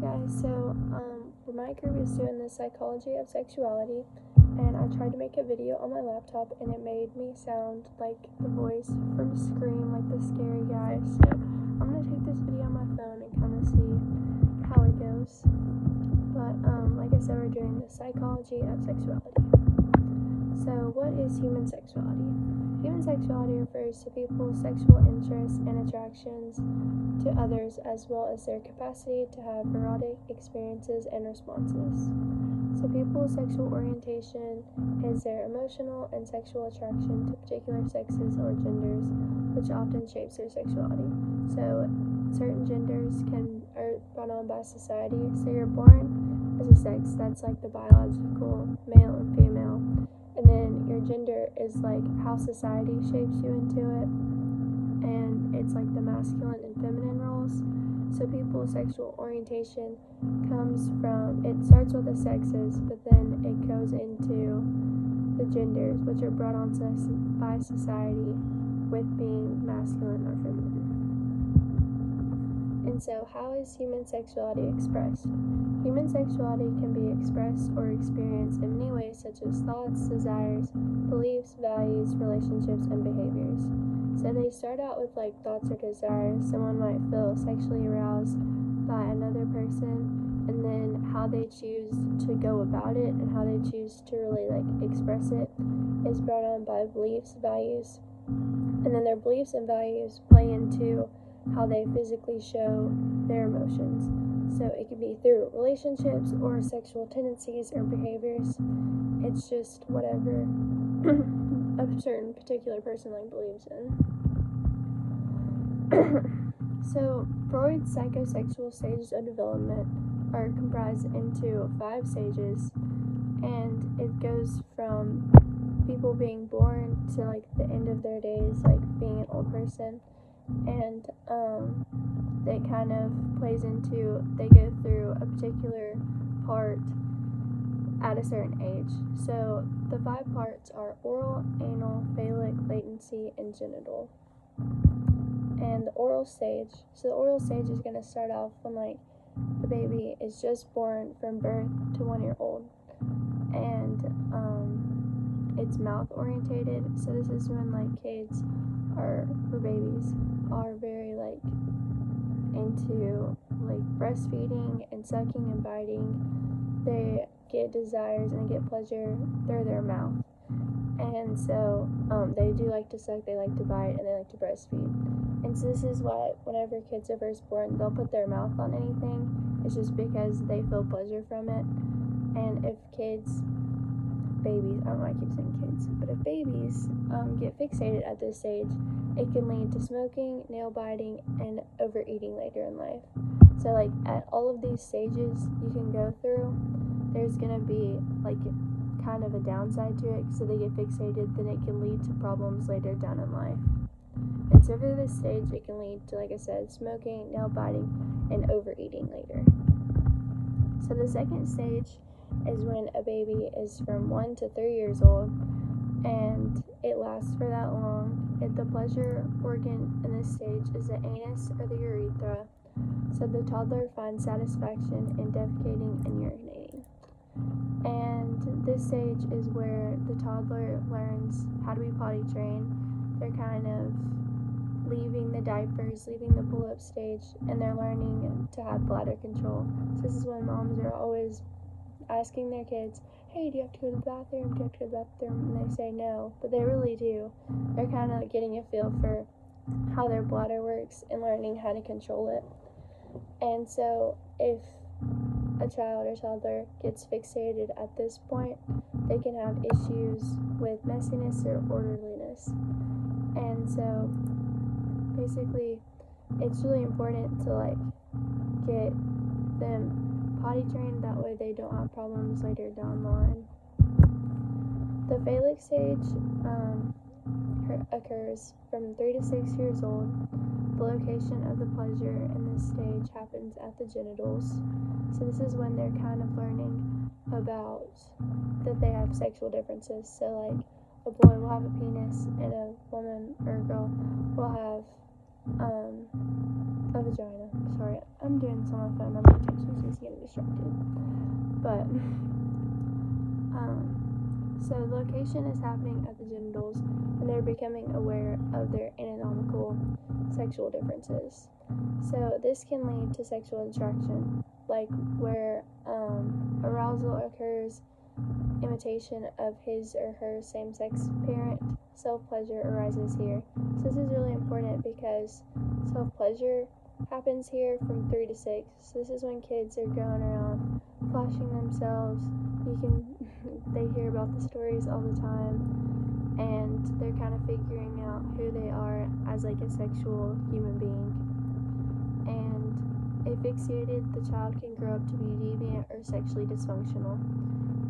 guys, my group is doing the psychology of sexuality, and I tried to make a video on my laptop, and it made me sound like the voice from Scream, like the scary guy. So I'm gonna take this video on my phone and kind of see how it goes. But like I said, we're doing the psychology of sexuality. So what is human sexuality? Human sexuality refers to people's sexual interests and attractions to others, as well as their capacity to have erotic experiences and responses. So people's sexual orientation is their emotional and sexual attraction to particular sexes or genders, which often shapes their sexuality. So certain genders are brought on by society. So you're born as a sex, that's like the biological male and female. And then your gender is like how society shapes you into it, and it's like the masculine and feminine roles. So people's sexual orientation starts with the sexes, but then it goes into the genders, which are brought on by society with being masculine or feminine. And so how is human sexuality expressed? Human sexuality can be expressed or experienced in many ways, such as thoughts, desires, beliefs, values, relationships, and behaviors. So they start out with like thoughts or desires. Someone might feel sexually aroused by another person, and then how they choose to go about it and how they choose to really like express it is brought on by beliefs, values, and then their beliefs and values play into how they physically show their emotions. So it could be through relationships or sexual tendencies or behaviors. It's just whatever a certain particular person like believes in. So Freud's psychosexual stages of development are comprised into 5 stages, and it goes from people being born to like the end of their days, like being an old person. And that kind of plays into, they go through a particular part at a certain age. So the 5 parts are oral, anal, phallic, latency, and genital. And the oral stage is going to start off when like the baby is just born from birth to 1 year old, and it's mouth orientated. So this is when like kids babies are very like into like breastfeeding and sucking and biting. They get desires and they get pleasure through their mouth, and so they do like to suck, they like to bite, and they like to breastfeed. And so this is why whenever kids are first born, they'll put their mouth on anything. It's just because they feel pleasure from it. And if babies, I don't know why I keep saying kids, but if babies get fixated at this stage, it can lead to smoking, nail biting, and overeating later in life. So like at all of these stages you can go through, there's gonna be like kind of a downside to it. So they get fixated, then it can lead to problems later down in life. And so for this stage, it can lead to, like I said, smoking, nail biting, and overeating later. So the second stage is when a baby is from 1 to 3 years old, and it lasts for that long. The pleasure organ in this stage is the anus or the urethra. So the toddler finds satisfaction in defecating and urinating. And this stage is where the toddler learns how to be potty trained. They're kind of leaving the diapers, leaving the pull-up stage, and they're learning to have bladder control. So this is when moms are always asking their kids, hey, do you have to go to the bathroom? Do you have to go to the bathroom? And they say no, but they really do. They're kind of getting a feel for how their bladder works and learning how to control it. And so if a child or toddler gets fixated at this point, they can have issues with messiness or orderliness. And so basically it's really important to like get them potty trained, that way they don't have problems later down the line. The phallic stage occurs from 3 to 6 years old. The location of the pleasure in this stage happens at the genitals. So this is when they're kind of learning about that they have sexual differences. So like a boy will have a penis and a woman or a girl will have a vagina. Sorry, I'm doing this on my phone. I'm not texting, so it's getting distracted. But, so the location is happening at the genitals, and they're becoming aware of their anatomical sexual differences. So this can lead to sexual attraction, like where arousal occurs, imitation of his or her same-sex parent, self-pleasure arises here. So this is really important because self-pleasure happens here from 3 to 6. So this is when kids are going around flashing themselves. They hear about the stories all the time, and they're kind of figuring out who they are as like a sexual human being. And if asphyxiated, the child can grow up to be deviant or sexually dysfunctional.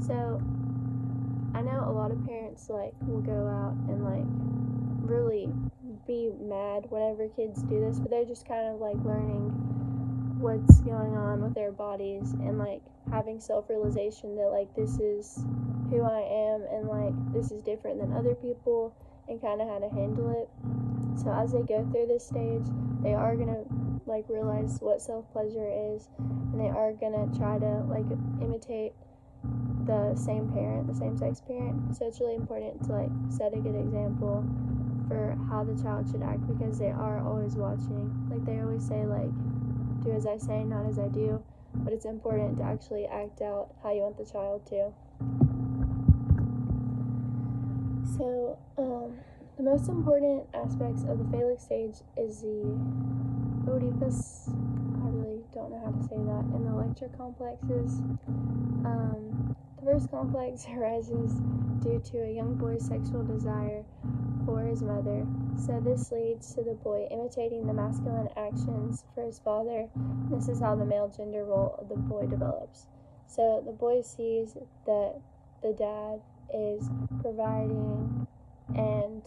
So I know a lot of parents will go out and really be mad whenever kids do this, but they're just kind of learning what's going on with their bodies and having self-realization that this is who I am and this is different than other people and kind of how to handle it. So as they go through this stage, they are gonna realize what self-pleasure is, and they are gonna try to imitate the same-sex parent. So it's really important to set a good example for how the child should act, because they are always watching. They always say do as I say, not as I do, but it's important to actually act out how you want the child to. So the most important aspects of the phallic stage is the Oedipus, I really don't know how to say that, and the Electra complexes. The first complex arises due to a young boy's sexual desire for his mother. So this leads to the boy imitating the masculine actions for his father. This is how the male gender role of the boy develops. So the boy sees that the dad is providing and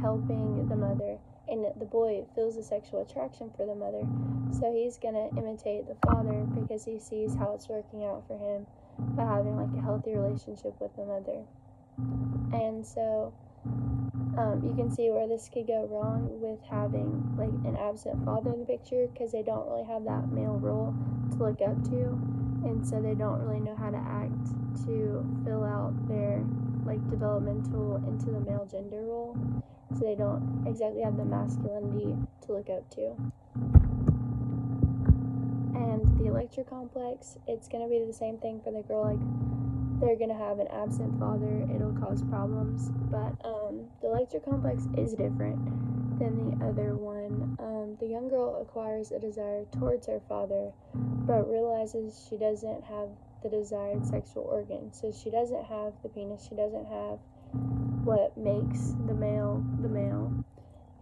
helping the mother, and the boy feels a sexual attraction for the mother. So he's gonna imitate the father because he sees how it's working out for him by having a healthy relationship with the mother. And so you can see where this could go wrong with having an absent father in the picture, because they don't really have that male role to look up to, and so they don't really know how to act to fill out their developmental into the male gender role, so they don't exactly have the masculinity to look up to. And the Electra complex, it's going to be the same thing for the girl. They're going to have an absent father, it'll cause problems, but the Electra complex is different than the other one. The young girl acquires a desire towards her father, but realizes she doesn't have the desired sexual organ. So she doesn't have the penis, she doesn't have what makes the male the male.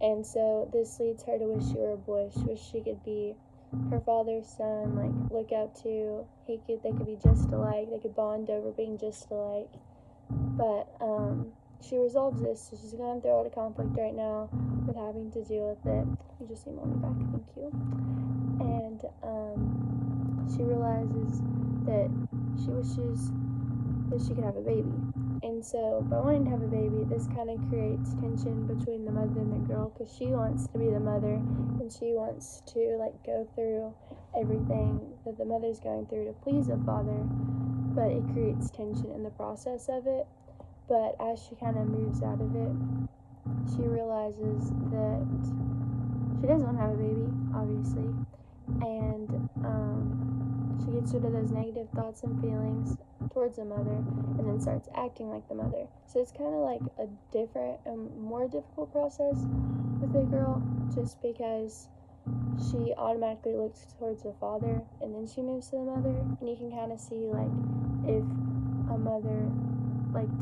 And so this leads her to wish she were a boy. She wish she could be her father's son, look up to. They could be just alike. They could bond over being just alike. But she resolves this, so she's going through all the conflict right now with having to deal with it. You just see Mommy back, thank you. And she realizes that she wishes that she could have a baby. And so by wanting to have a baby, this kind of creates tension between the mother and the girl, because she wants to be the mother and she wants to go through everything that the mother's going through to please the father, but it creates tension in the process of it. But as she kind of moves out of it, she realizes that she doesn't want to have a baby, obviously, and she gets rid of those negative thoughts and feelings towards the mother, and then starts acting like the mother. So it's kind of a different and more difficult process with the girl, just because she automatically looks towards the father and then she moves to the mother. And you can kind of see if a mother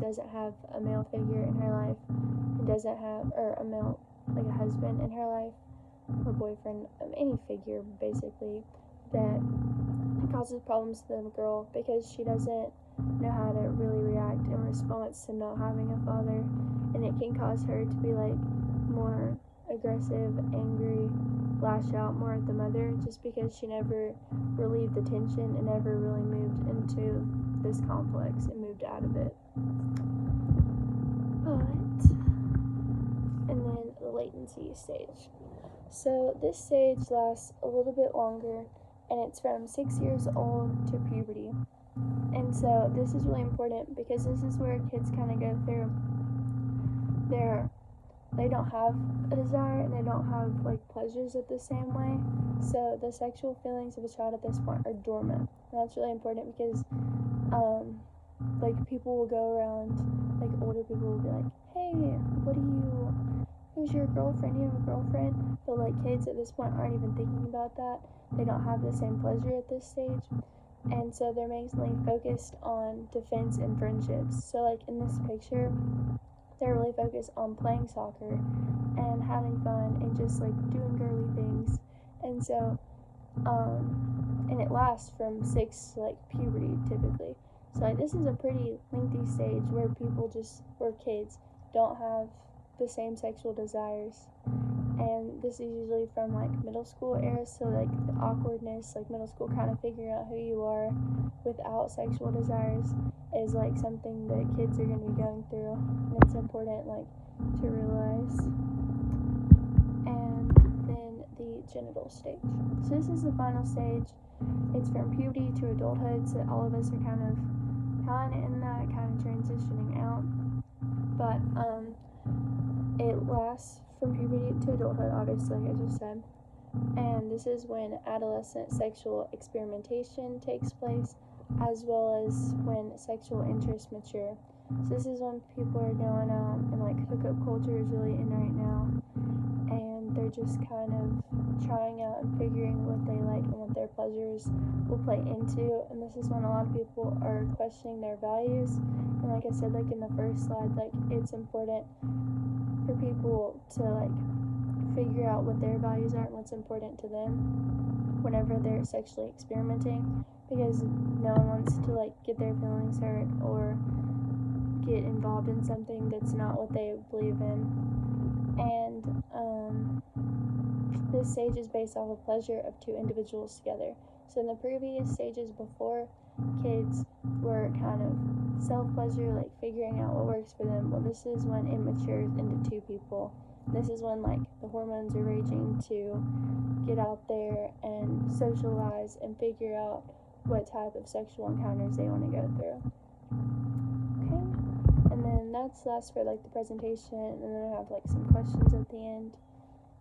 doesn't have a male figure in her life, and doesn't have, or a male a husband in her life, or boyfriend, any figure basically, that it causes problems to the girl, because she doesn't know how to really react in response to not having a father, and it can cause her to be more aggressive, angry, lash out more at the mother, just because she never relieved the tension and never really moved into this complex and moved out of it. But, and then the latency stage. So this stage lasts a little bit longer, and it's from 6 years old to puberty. And so this is really important because this is where kids kind of go through they don't have a desire and they don't have like pleasures at the same way. So the sexual feelings of a child at this point are dormant. And that's really important because like people will go around, like older people will be like, hey, who's your girlfriend? You have a girlfriend? But like kids at this point aren't even thinking about that. They don't have the same pleasure at this stage. And so they're mainly focused on defense and friendships. So like in this picture, they're really focused on playing soccer and having fun and just like doing girly things. And so and it lasts from 6 to like puberty typically. So like this is a pretty lengthy stage where kids don't have the same sexual desires. And this is usually from like middle school era, so like the awkwardness, like middle school, kind of figuring out who you are without sexual desires is like something that kids are going to be going through, and it's important like to realize. And then the genital stage. So this is the final stage. It's from puberty to adulthood, so all of us are kind of in that, kind of transitioning out. But it lasts from puberty to adulthood, obviously, like I just said. And this is when adolescent sexual experimentation takes place, as well as when sexual interests mature. So this is when people are going out, and like hookup culture is really in right now, and they're just kind of trying out and figuring what they like and what their pleasures will play into. And this is when a lot of people are questioning their values. And like I said, like in the first slide, like it's important for people to like figure out what their values are and what's important to them whenever they're sexually experimenting, because no one wants to like get their feelings hurt or get involved in something that's not what they believe in. And this stage is based off of pleasure of two individuals together. So in the previous stages before, kids were kind of self-pleasure, like figuring out what works for them. Well, this is when it matures into two people. This is when like the hormones are raging to get out there and socialize and figure out what type of sexual encounters they want to go through. Okay, and then that's for like the presentation, and then I have like some questions at the end.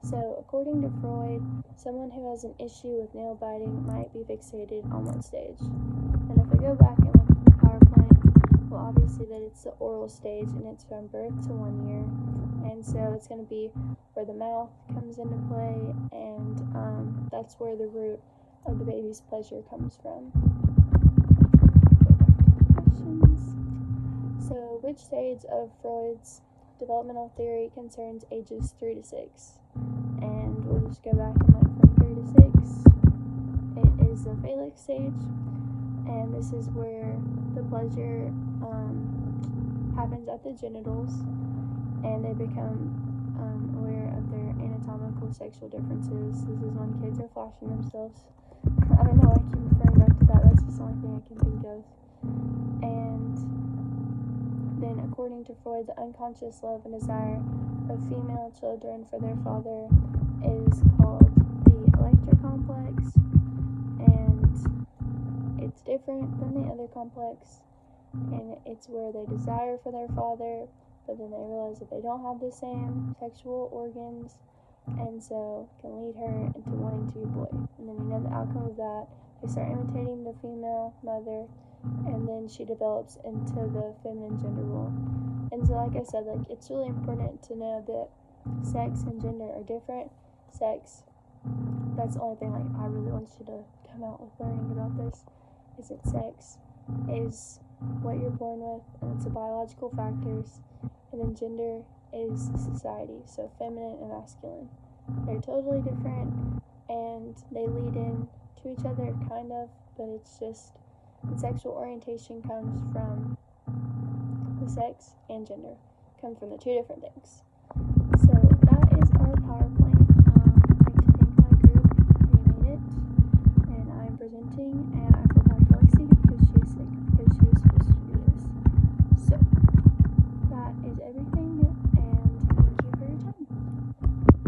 So according to Freud, someone who has an issue with nail biting might be fixated on what stage? And if I go back and look at the PowerPoint, well, obviously that it's the oral stage, and it's from birth to 1 year. And so it's going to be where the mouth comes into play, and that's where the root of the baby's pleasure comes from. Questions. So which stage of Freud's developmental theory concerns ages 3 to 6? And we'll just go back and look from 3 to 6. It is the phallic stage, and this is where the pleasure happens at the genitals, and they become aware of their anatomical sexual differences. This is when kids are flashing themselves. I don't know why I keep referring back to that. That's just the only thing I can think of. And then, according to Freud, the unconscious love and desire of female children for their father is called the Electra complex, and it's different than the other complex, and it's where they desire for their father, but then they realize that they don't have the same sexual organs, and so can lead her into wanting to be a boy. And then the outcome of that, they start imitating the female mother, and then she develops into the feminine gender role. And so like I said, like it's really important to know that sex and gender are different. Sex, that's the only thing like I really want you to come out with learning about this, is that sex is what you're born with, and it's the biological factors, and then gender is society, so feminine and masculine. They're totally different, and they lead in to each other kind of, but it's just the sexual orientation comes from the sex and gender, comes from the two different things. So